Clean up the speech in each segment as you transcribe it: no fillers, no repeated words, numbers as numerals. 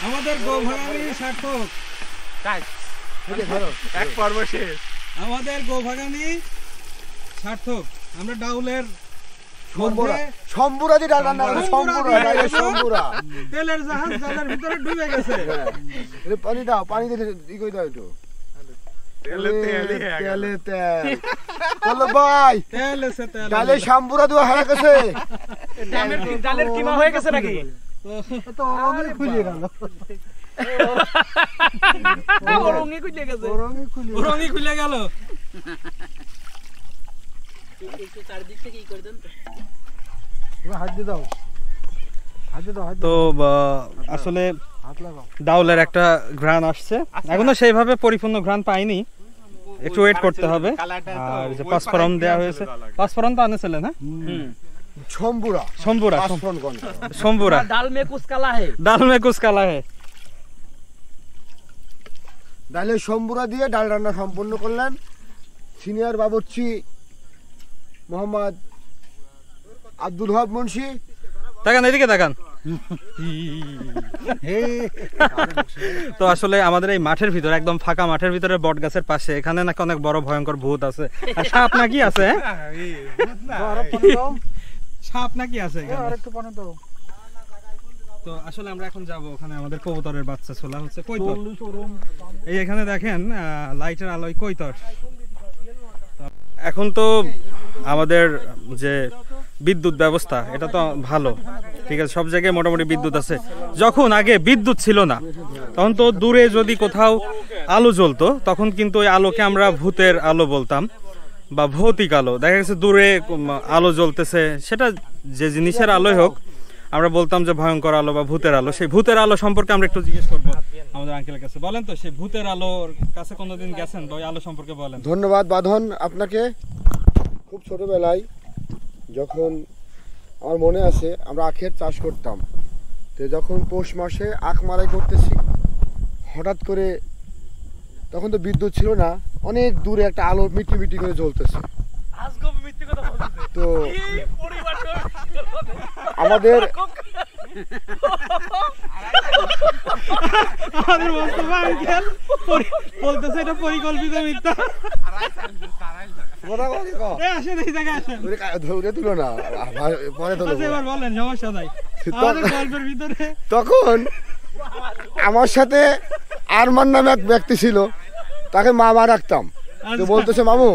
আমাদের গোভাগানি সার্থক। এক পর্ব শেষ। আমাদের গোভাগানি সার্থক। আমরা ডাউলের সম্বুরা দিয়ে ডাল রান্না করে, সম্বুরা তেলের জাহাজ জলের ভিতরে ডুবে গেছে। পানি দাও, পানি দিয়ে ই করে দাও একটু। তেলে তেল বলো ভাই, তেল এসে তেল ডালে সম্বুরা দেওয়া হয়ে গেছে। ডালের কিমা হয়ে গেছে নাকি? তো ওরঙে খুলে গেল, ওরঙে খুলে গেছে, ওরঙে খুলে গেল। একটু চারদিক থেকে ই করে দেন তো। হাত দিয়ে দাও, হাত দিয়ে দাও। তো আসলে হাত লাগাও। ডাউলের একটা ঘ্রাণ আসছে, এখনো সেইভাবে পরিপূর্ণ ঘ্রাণ পাইনি, একটু ওয়েট করতে হবে। আর যে পাঁচফোড়ন দেওয়া হয়েছে, পাঁচফোড়ন তো আনেছিলেন? হ্যাঁ, সম্বুরা সম্বুরা, পাঁচফোড়ন কোন সম্বুরা। ডাল মে কুছ কালা হে, ডাল মে কুছ কালা হে। ডালে সম্বুরা দিয়ে ডাল রান্না সম্পূর্ণ করলেন সিনিয়র বাবুর্চি মোহাম্মদ আব্দুল ওয়াহাব মুন্সি। তাকান এদিকে তাকান। তো আসলে আমাদের এই মাঠের ভিতরে, একদম ফাঁকা মাঠের ভিতরে বট গাছের পাশে, এখানে নাকি অনেক বড় ভয়ঙ্কর ভূত আছে। আর সাপ নাকি আছে? সাপ নাকি আছে? তো আসলে আমরা এখন যাব ওখানে, আমাদের কবুতরের বাচ্চা ছোলা হচ্ছে, কৈতর। এই এখানে দেখেন লাইটের আলোয় কৈতর। এখন তো আমাদের যে বিদ্যুৎ ব্যবস্থা, এটা তো ভালো, ঠিক আছে, সব জায়গায় মোটামুটি বিদ্যুৎ আছে। যখন আগে বিদ্যুৎ ছিল না, তখন তো দূরে যদি কোথাও আলো জ্বলতো, তখন কিন্তু ওই আলোকে আমরা ভূতের আলো বলতাম বা ভৌতিক আলো। দেখা গেছে দূরে আলো জ্বলতেছে, সেটা যে জিনিসের আলোই হোক, আমরা বলতাম যে ভয়ঙ্কর আলো বা ভূতের আলো। সেই ভূতের আলো সম্পর্কে আমরা একটু জিজ্ঞেস করবো আমাদের আঙ্কেলের কাছে। বলেন তো, সেই ভূতের আলোর কাছে কোনোদিন গেছেন বা ওই আলো সম্পর্কে বলেন। ধন্যবাদ বাঁধন আপনাকে। খুব ছোটবেলায় যখন আমার মনে আছে, আমরা আখের চাষ করতাম, তো যখন পৌষ মাসে আখ মারাই করতেছি, হঠাৎ করে, তখন তো বিদ্যুৎ ছিল না, অনেক দূরে একটা আলো মিটি মিটি করে জ্বলতেছে। তো আমাদের বলতেছে এটা পরিকল্পিত মিথ্যা। তখন আমার সাথে আরমান নামে এক ব্যক্তি ছিল, তাকে মামা রাখতাম। তো বলতেছে, মামু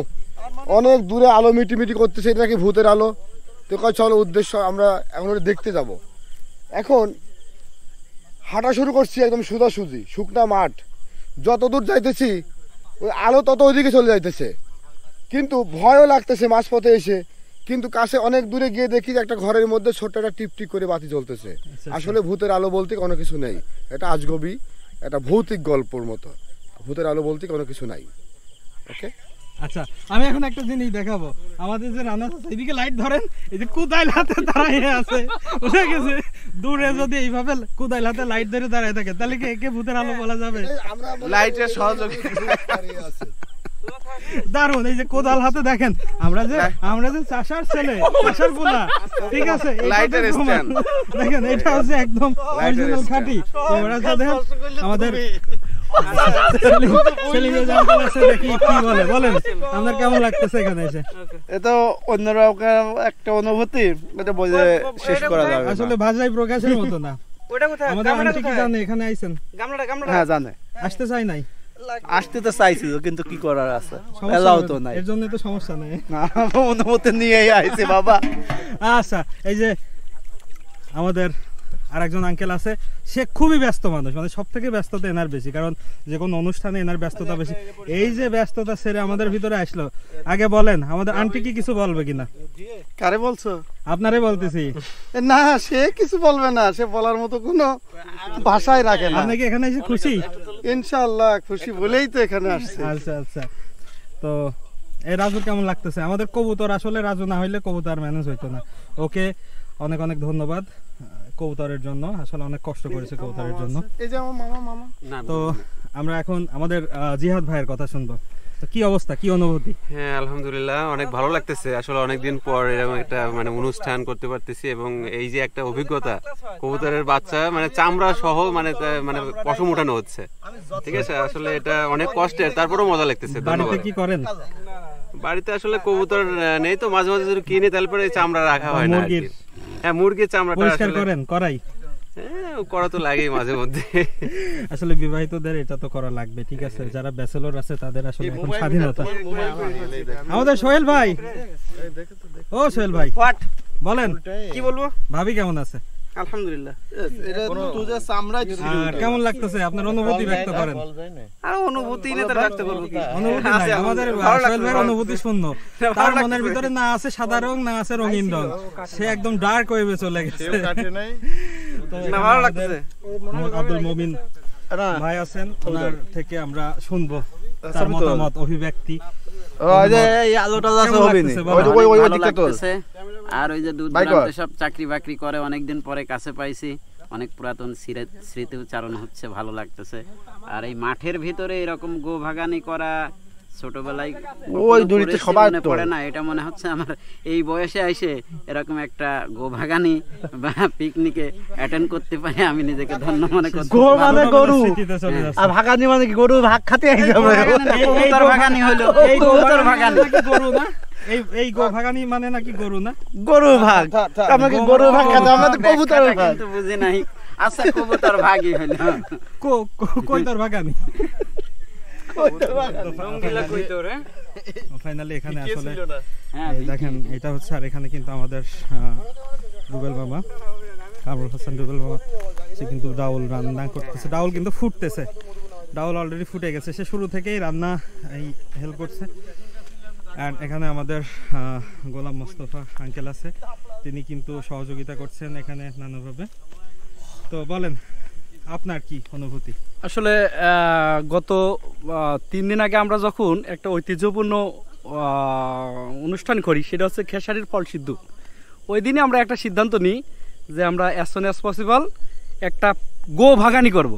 অনেক দূরে আলো মিটিমিটি করতেছে, এটা নাকি ভূতের আলো। তো কয় চলো, উদ্দেশ্য আমরা এখন ওটা দেখতে যাব। এখন হাঁটা শুরু করছি, একদম সোজাসুজি শুকনা মাঠ, যত দূর যাইতেছি ওই আলো তত ওইদিকে চলে যাইতেছে, কিন্তু ভয়ও লাগতেছে মাঝপথে এসে। কিন্তু কাছে অনেক দূরে গিয়ে দেখি যে একটা ঘরের মধ্যে ছোট্ট একটা টিপটিপ করে বাতি জ্বলতেছে। আসলে ভূতের আলো বলতে কোনো কিছু নেই, এটা আজগবি, এটা ভৌতিক গল্পর মতো। ভূতের আলো বলতে কোনো কিছু নাই। ওকে, আচ্ছা, আমি এখন একটা জিনিস দেখাবো। আমাদের যে রান্না আছে, এদিকে লাইট ধরেন, এই যে কুদাইল হাতে দাঁড়িয়ে আছে, বুঝে গেছে? দূরে যদি এইভাবে কুদাইল হাতে লাইট ধরে দাঁড়িয়ে থাকে, তাহলে কি একে ভূতের আলো বলা যাবে? লাইটের সহযোগী দারুন। এই যে কোদাল হাতে দেখেন, আমরা যে চাষার ছেলে, চাষার পোলা, ঠিক আছে, লাইটের স্ট্যান্ড দেখেন, এটা হচ্ছে একদম অরিজিনাল খাঁটি। আমাদের আপনার কেমন লাগতেছে এখানে এসে? এটা অন্যরকম একটা অনুভূতি, এটা বলে শেষ করা যাবে না। আসলে ভাষায় প্রকাশের মতো না। আমাদের আন্টি কি জানে এখানে আইছেন? হ্যাঁ জানে। আসতে চাই নাই? আসতে তো চাইছিল, কিন্তু কি করার আছে, এলাও তো নাই, এর জন্য তো সমস্যা নাই। না, অনুমতি নিয়েই আইছে বাবা। আচ্ছা, এই যে আমাদের আরেকজন আঙ্কেল আছে, সে খুবই ব্যস্ত মানুষ, মানে সব থেকে ব্যস্ততা এনার বেশি, কারণ যে কোনো অনুষ্ঠানে এনার ব্যস্ততা বেশি। এই যে ব্যস্ততা ছেড়ে আমাদের ভিতরে আসলো, আগে বলেন আমাদের আন্টি কি কিছু বলবে কিনা? কারে বলছো? আপনারে বলতেছি। না, সে কিছু বলবে না, সে বলার মতো কোনো ভাষাই রাখে না। আপনি কি এখানে এসে খুশি? ইনশাআল্লাহ খুশি বলেই তো এখানে আসছে। আচ্ছা আচ্ছা, তো এই রাজু কেমন লাগতেছে? আমাদের কবুতর, আসলে রাজু না হইলে কবুতর ম্যানেজ হইতো না। ওকে অনেক অনেক ধন্যবাদ কবুতরের জন্য, আসলে অনেক কষ্ট করেছে কবুতরের জন্য। এই যে আমার মামা। তো আমরা এখন আমাদের জিহাদ ভাইয়ের কথা শুনবো। তো কি অবস্থা, কি অনুভূতি? হ্যাঁ আলহামদুলিল্লাহ অনেক ভালো লাগতেছে, আসলে অনেকদিন পর এরকম একটা মানে অনুষ্ঠান করতে পারতেছি, এবং এই যে একটা অভিজ্ঞতা কবুতরের বাচ্চা মানে চামড়া সহ মানে মানে পশম উঠানো হচ্ছে, ঠিক আছে, আসলে এটা অনেক কষ্টের, তারপরেও মজা লাগতেছে। বাড়িতে ধন্যবাদ। কি করেন? বাড়িতে আসলে কবুতর নেই তো, মাঝে মাঝে যদি কিনি তারপরে এই চামড়া রাখা হয় না আর কি। মুরগির হ্যাঁ মুরগির চামড়াটা পরিষ্কার আসলে করেন? করাই? হ্যাঁ করা তো লাগেই মাঝে মধ্যে। আসলে বিবাহিতদের এটা তো করা লাগবে, ঠিক আছে। যারা ব্যাচেলর আছে তাদের আসলে এখন স্বাধীনতা। আমাদের সোহেল ভাই, ও সোহেল ভাই বলেন কি বলবো? ভাবি কেমন আছে? আলহামদুলিল্লাহ। এটা তো যে চামড়াই আর কেমন লাগতেছে আপনার অনুভূতি ব্যক্ত করেন? আর অনুভূতি নিয়ে তার ব্যক্ত করবো কি? অনুভূতি নাই, আমাদের সোহেল ভাইয়ের অনুভূতি শূন্য। তার মনের ভিতরে না আছে সাদা রং, না আছে রঙিন রং, সে একদম ডার্ক ওয়েবে চলে গেছে। তো না ভালো লাগতেছে। মোহাম্মদ আব্দুল মুমিন ভাই আছেন, ওনার থেকে আমরা শুনবো তার মতামত, অভিব্যক্তি। এই আলোটা আছে কেমন হবে লাগতেছে না। বলো? ওই ভালো দিকটা তো লাগতেছে। আর ওই যে দূর দূরান্তে সব চাকরি বাকরি করে অনেকদিন পরে কাছে পাইছি, অনেক পুরাতন স্মৃতি উচ্চারণ হচ্ছে, ভালো লাগতেছে। আর এই মাঠের ভিতরে এরকম গো ভাগানি করা ছোটবেলায় ওই দূরিতে করেছি সবাই মনে তো। পড়ে না, এটা মনে হচ্ছে আমার এই বয়সে এসে এরকম একটা গো ভাগানি বা পিকনিকে অ্যাটেন্ড করতে পারে আমি নিজেকে ধন্য মনে করছি। গো মানে গরু, স্মৃতিতে চলে যাচ্ছে। আর ভাগানি মানে কি? গরু ভাগ খাতে আইছে আমরা। কবুতর ভাগানি হলো, এই গো কবুতর ভাগানি ভাগানি। নাকি গরু না? এই গো ভাগানি মানে নাকি গরু না? গরু ভাগ, আমরা কি গরু ভাগ খাতে? আমরা তো কবুতর ব্যাখ্যাটা ভাগ। কিন্তু বুঝি নাই। আচ্ছা কবুতর ভাগই হলো। কই তোর ভাগানি? রঙ্গিলা কইতর, হ্যাঁ? ফাইনালি এখানে আসলে হ্যাঁ, এই দেখেন এটা হচ্ছে, আর এখানে কিন্তু আমাদের রুবেল বাবা, কামরুল হাসান রুবেল বাবা, সে কিন্তু ডাউল রান্না করতেছে। ডাউল কিন্তু ফুটতেছে, ডাউল অলরেডি ফুটে গেছে, সে শুরু থেকেই রান্না এই হেল্প করছে। আর এখানে আমাদের গোলাম মোস্তফা আঙ্কেল আছে, তিনি কিন্তু সহযোগিতা করছেন এখানে নানাভাবে। তো বলেন আপনার কি অনুভূতি? আসলে গত 3 দিন আগে আমরা যখন একটা ঐতিহ্যপূর্ণ অনুষ্ঠান করি, সেটা হচ্ছে খেসারির ফল সিদ্ধ। ওই দিনে আমরা একটা সিদ্ধান্ত নিই যে আমরা অ্যাজ সুন অ্যাজ পসিবল একটা গো ভাগানি করব।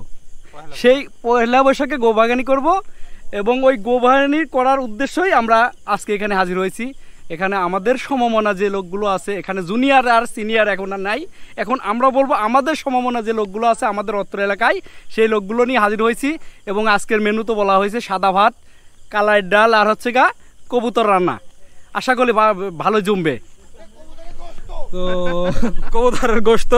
সেই পয়লা বৈশাখে গো ভাগানি করব, এবং ওই গো ভাগানি করার উদ্দেশ্যই আমরা আজকে এখানে হাজির হয়েছি। এখানে আমাদের সমমনা যে লোকগুলো আছে, এখানে জুনিয়র আর সিনিয়র এখন আর নাই, এখন আমরা বলবো আমাদের সমমনা যে লোকগুলো আছে আমাদের অত্র এলাকায়, সেই লোকগুলো নিয়ে হাজির হয়েছি। এবং আজকের মেনু তো বলা হয়েছে সাদা ভাত, কালাই ডাল, আর হচ্ছে কবুতর রান্না। আশা করি ভালো জমবে। তো কবুতরের গোশত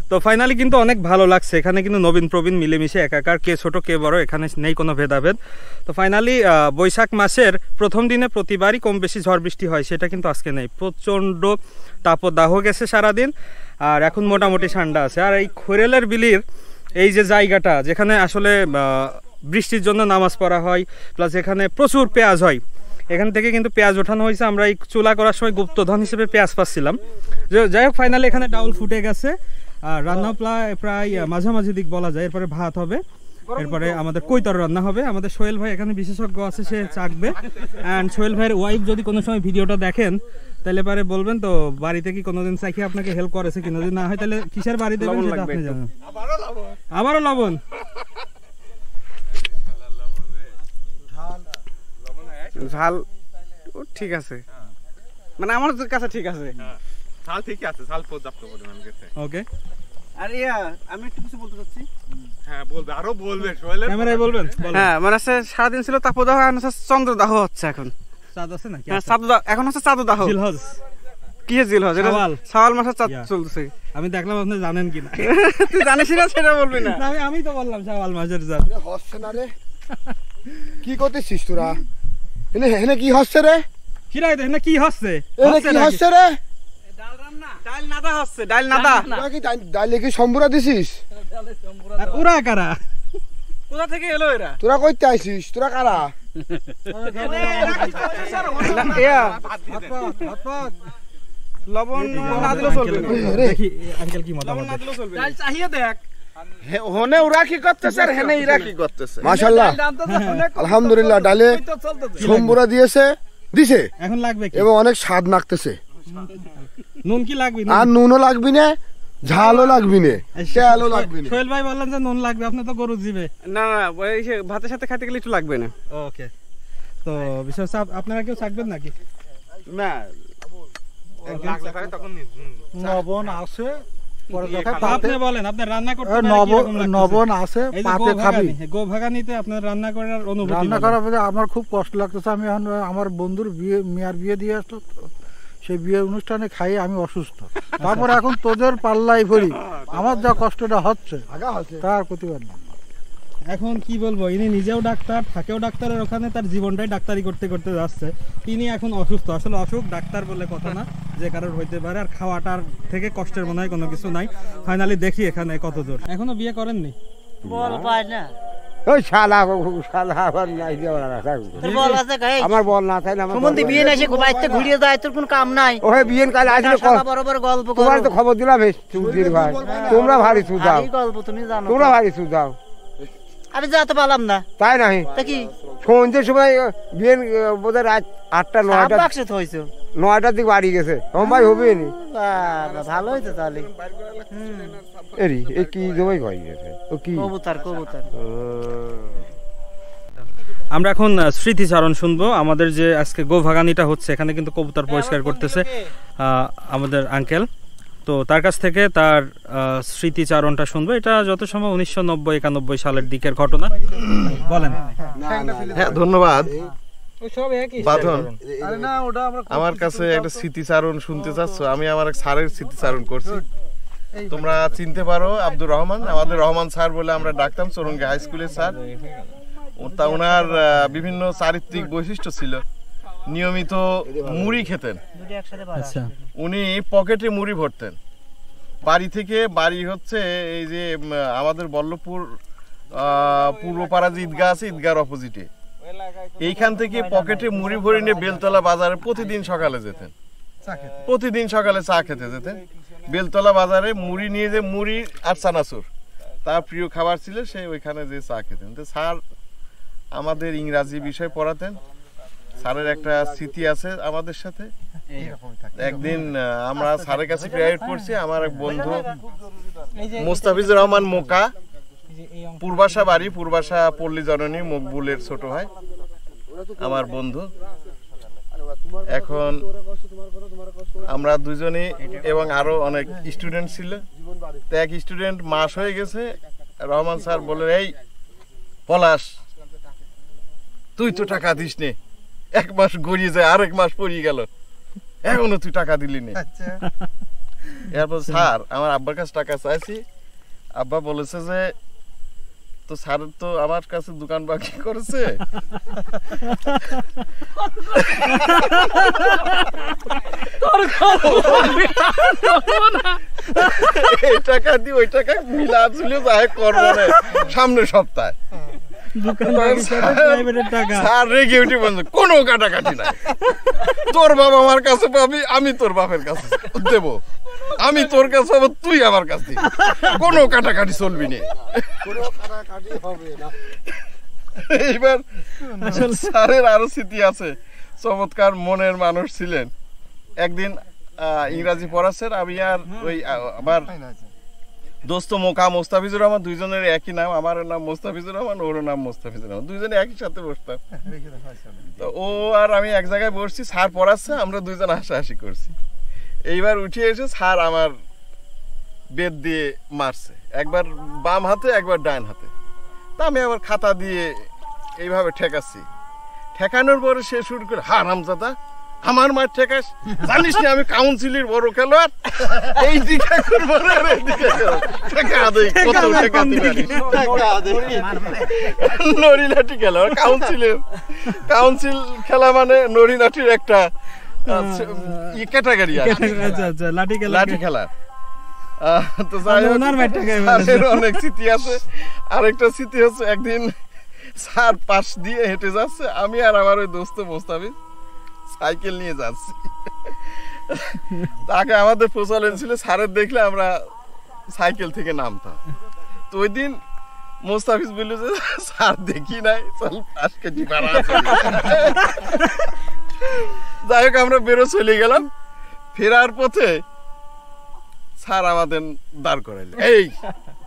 তো ফাইনালি কিন্তু অনেক ভালো লাগছে। এখানে কিন্তু নবীন প্রবীণ মিলেমিশে একাকার, কে ছোট কে বড়, এখানে নেই কোনো ভেদাভেদ। তো ফাইনালি বৈশাখ মাসের প্রথম দিনে প্রতিবারই কম বেশি ঝড় বৃষ্টি হয়, সেটা কিন্তু আজকে নেই। প্রচণ্ড তাপদাহ গেছে সারাদিন, আর এখন মোটামুটি ঠান্ডা আছে। আর এই খৈরেলের বিলির এই যে জায়গাটা, যেখানে আসলে বৃষ্টির জন্য নামাজ পড়া হয়, প্লাস এখানে প্রচুর পেঁয়াজ হয়, এখান থেকে কিন্তু পেঁয়াজ ওঠানো হয়েছে। আমরা এই চুলা করার সময় গুপ্তধন হিসেবে পেঁয়াজ পাচ্ছিলাম। যাই হোক ফাইনালি এখানে ডাউল ফুটে গেছে, আর রান্না প্রায় মাঝামাঝি দিক বলা যায়। এরপরে ভাত হবে, এরপরে আমাদের কৈতর রান্না হবে। আমাদের সোহেল ভাই এখানে বিশেষজ্ঞ আছে, সে চাকবে। অ্যান্ড সোহেল ভাইয়ের ওয়াইফ যদি কোনো সময় ভিডিওটা দেখেন তাহলে পারে বলবেন তো বাড়িতে কি কোনোদিন চাইকি আপনাকে হেল্প করেছে কিনা, যদি না হয় তাহলে কিসের বাড়ি দেবেন সেটা আপনি জানেন। আবারও লবণ, ঝাল ঠিক আছে, মানে আমার কাছে ঠিক আছে। ঝাল ঠিকই আছে, ঝাল পর্যাপ্ত পরিমাণ গেছে। ওকে আর আমি একটু কিছু বলতে চাচ্ছি। হ্যাঁ বলবে, আরো বলবে সোহেলের। ক্যামেরায় বলবেন? হ্যাঁ মানে সারাদিন ছিল তাপদাহ, এখন হচ্ছে চন্দ্রদাহ হচ্ছে। এখন চাঁদ আছে নাকি? হ্যাঁ চাঁদদাহ, এখন হচ্ছে চাঁদদাহ। জিলহজ, কি জিল হয়? শাওয়াল মাসের চাঁদ চলছে। আমি দেখলাম আপনি জানেন কিনা। তুই জানিস না সেটা বলবি না। আমি তো বললাম শাওয়াল মাসের চাঁদ। হচ্ছে না রে, কি করতেছিস তোরা? এনে এনে কি হচ্ছে রে? কিরাই দেখ না কি হচ্ছে? এনে কি হচ্ছে রে? ডাল নাদা হচ্ছে, ডাল নাদা। তোরা কি ডাইলে কি সম্বুরা দিছিস? আর ওরা কারা? কোথা থেকে এলো এরা? তোরা কইতে আইছিস? তোরা কারা? লবণ না দিলে চলবে না। দেখি আঙ্কেল কি মতামত দেয়। ডাল চাহিয়ে দেখ। হনে ওরা কি করতেছে আর হেনে ইরা কি করতেছে? মাশাআল্লাহ, আলহামদুলিল্লাহ, ডালে সম্বুরা দিছে এখন লাগবে কি? এবং অনেক স্বাদ লাগতেছে। নুন কি লাগবে? আর নুনও লাগবি না, ঝালও লাগবি না, তেলও লাগবি না। সোহেল ভাই বললেন যে নুন লাগবে, আপনি তো গরু জিবে। না না, ভাতের সাথে খাইতে গেলে একটু লাগবে না। ওকে, তো বিষয় হচ্ছে আপনারা কেউ থাকবেন নাকি? না নবন আছে আপনি বলেন, আপনার রান্না করতে নবন আছে পাতে খাবি। গো ভাগানিতে আপনার রান্না করার অনুভূতি? রান্না করার আমার খুব কষ্ট লাগতেছে। আমি এখন আমার বন্ধুর বিয়ে, মেয়ার বিয়ে দিয়ে আসলো, সেই বিয়ের অনুষ্ঠানে খাই আমি অসুস্থ। তারপর এখন তোদের পাল্লাই ভরি, আমার যা কষ্টটা হচ্ছে তার প্রতিবাদ না। এখন কি বলবো, ইনি নিজেও ডাক্তার, থাকেও ডাক্তারের ওখানে, তার জীবনটাই ডাক্তারি করতে করতে যাচ্ছে। তিনি এখন অসুস্থ। আসলে অসুখ ডাক্তার বলে কথা না, যে কারোর হইতে পারে। আর খাওয়াটার থেকে কষ্টের মনে হয় কোনো কিছু নাই। ফাইনালি দেখি এখানে কত দূর। এখনো বিয়ে করেননি? বল পায় না ওই শালা আবার নাই বল আছে গাই আমার বল না তাইলে আমার সম্বন্ধে বিয়ে নাই, সে বাইতে ঘুরিয়ে যায়, তোর কোনো কাম নাই। ওহে বিয়েন কাল আসলে বরাবর গল্প করো। তোমার তো খবর দিলাম চুদির ভাই, তোমরা ভারী সুদাও, গল্প তুমি জানো, তোমরা ভারী সুদাও। আমি যেতে পারলাম না, তাই নাই? তা কি সন্ধ্যের সময় বিয়েন বোধহয় রাত 8টা 9টা বাক্সে হইছো, 9টার দিকে বাড়ি গেছে। ভাই হবে নি, ভালো হইতো তাহলে। এরি এই কি জবাই হয়ে গেছে ও কি কবুতর কবুতর। আমরা এখন স্মৃতিচারণ শুনবো। আমাদের যে আজকে গো ভাগানিটা হচ্ছে, এখানে কিন্তু কবুতর পরিষ্কার করতেছে আমাদের আঙ্কেল। তো তার কাছ থেকে তার স্মৃতিচারণটা শুনবো। এটা যত সম্ভব 1990-91 সালের দিকের ঘটনা। বলেন। হ্যাঁ, ধন্যবাদ বাঁধন। আমার কাছে একটা স্মৃতিচারণ শুনতে চাচ্ছ? আমি আমার এক স্যারের স্মৃতিচারণ করছি। তোমরা চিনতে পারো আব্দুর রহমান, আমাদের রহমান স্যার বলে আমরা ডাকতাম, চৌরঙ্গি হাই স্কুলের স্যার। তা ওনার বিভিন্ন চারিত্রিক বৈশিষ্ট্য ছিল। নিয়মিত মুড়ি খেতেন, উনি পকেটে মুড়ি ভরতেন। বাড়ি থেকে, বাড়ি হচ্ছে এই যে আমাদের বল্লভপুর পূর্বপাড়া যে ঈদগাহ আছে, ঈদগাহর অপোজিটে, এইখান থেকে পকেটে মুড়ি ভরে নিয়ে বেলতলা বাজারে প্রতিদিন সকালে যেতেন। প্রতিদিন সকালে চা খেতে যেতেন বেলতলা বাজারে। মুড়ি নিয়ে, যে মুড়ি আর চানাচুর তার প্রিয় খাবার ছিল, সে ওইখানে যে চা খেতেন। তো স্যার আমাদের ইংরাজি বিষয় পড়াতেন। স্যারের একটা স্মৃতি আছে আমাদের সাথে। একদিন আমরা স্যারের কাছে প্রাইভেট পড়ছি, আমার এক বন্ধু মোস্তাফিজুর রহমান মোকা, পূর্বাশা বাড়ি, পূর্বাশা পল্লী জননী, মকবুলের ছোট ভাই আমার বন্ধু। এখন আমরা দুজনই এবং আরো অনেক স্টুডেন্ট ছিল। তো এক স্টুডেন্ট মাস হয়ে গেছে, রহমান স্যার বলে, এই পলাশ, তুই তো টাকা দিস নে, 1 মাস গড়িয়ে যায়, আরেক মাস পড়িয়ে গেল, এখনো তুই টাকা দিলি নে। এরপর স্যার আমার আব্বার কাছে টাকা চাইছি। আব্বা বলেছে যে, তো স্যার তো আমার কাছে দোকান বাকি করেছে, এই টাকা দিয়ে ওই টাকা মিলা ঝুলিয়ে যাই করবো না সামনের সপ্তাহে। স্যার রেগে উঠে বলছে, কোনো কাটাকাটি নাই, তোর বাবা আমার কাছে পাবি, আমি তোর বাপের কাছে দেবো, আমি তোর কাছে পাবো, তুই আমার কাছে দিবি, কোনো কাটাকাটি চলবি না। এইবার স্যারের আরো স্মৃতি আছে, চমৎকার মনের মানুষ ছিলেন। একদিন ইংরাজি পড়াচ্ছেন, আমি আর ওই আমার দোস্ত মোকা মোস্তাফিজুর রহমান, দুইজনের একই নাম, আমার নাম মোস্তাফিজুর রহমান, ওর নাম মোস্তাফিজুর রহমান, দুইজনে একই সাথে বসতাম। তো ও আর আমি এক জায়গায় বসছি, স্যার পড়াচ্ছে, আমরা দুইজন হাসাহাসি করছি। এইবার উঠে এসে স্যার আমার বেদ দিয়ে মারছে, একবার বাম হাতে, একবার ডান হাতে। তা আমি আবার খাতা দিয়ে এইভাবে ঠেকাচ্ছি। ঠেকানোর পরে সে শুরু করে, হারামজাদা, আমার মার ঠেকাস, জানিস না আমি কাউন্সিলের বড় খেলোয়াড়, এই দিকে নড়িলাঠি খেলোয়াড়, কাউন্সিল খেলা মানে নড়িলাঠির একটা ক্যাটাগরি আছে, লাঠি খেলা। তো অনেক স্মৃতি আছে। আরেকটা স্মৃতি হচ্ছে, একদিন স্যার পাশ দিয়ে হেঁটে যাচ্ছে, আমি আর আমার ওই দোস্ত মোস্তাফিজ সাইকেল নিয়ে যাচ্ছি। তাকে আমাদের প্রচলন ছিল, স্যারের দেখলে আমরা সাইকেল থেকে নামতাম। তো ওই দিন মোস্তাফিজ বলল যে, স্যার দেখি নাই, চল পাশ কেজি পাড়া। যাই হোক, আমরা বেরো চলে গেলাম। ফেরার পথে স্যার আমাদের দাঁড় করাইলেন, এই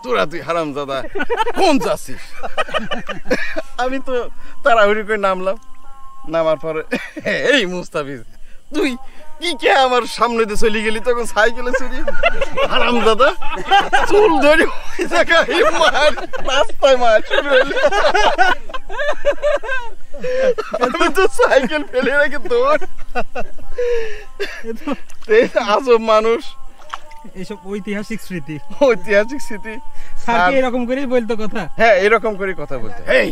তোরা তুই হারামজাদা কোন যাচ্ছিস? আমি তো তাড়াহুড়ি করে নামলাম, নামার পরে এই মুস্তাফিজ তুই কি কে আমার সামনে দিয়ে চলে গেলি তখন সাইকেলে চড়ি আরাম দাদা চুল ধরে ওই জায়গায় মার রাস্তায় মার শুরু হলো আমি তো সাইকেল ফেলে রেখে তোর আজব মানুষ এইসব ঐতিহাসিক স্মৃতি স্যার এরকম করেই বলতো কথা হ্যাঁ এরকম করে কথা বলতে এই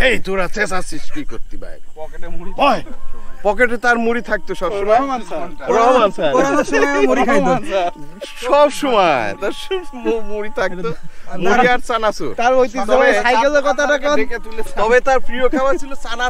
এই তোরা চেঁচাচ্ছিস কি করতি ভাই পকেটে তার মুড়ি থাকতো সবসময় রহমান স্যার সব সময় তার মুড়ি থাকতো মুড়ি আর চানাচুর তার ঐতিহ্যবাহী সাইকেলের কথাটা তবে তার প্রিয় খাবার ছিল চানাচুর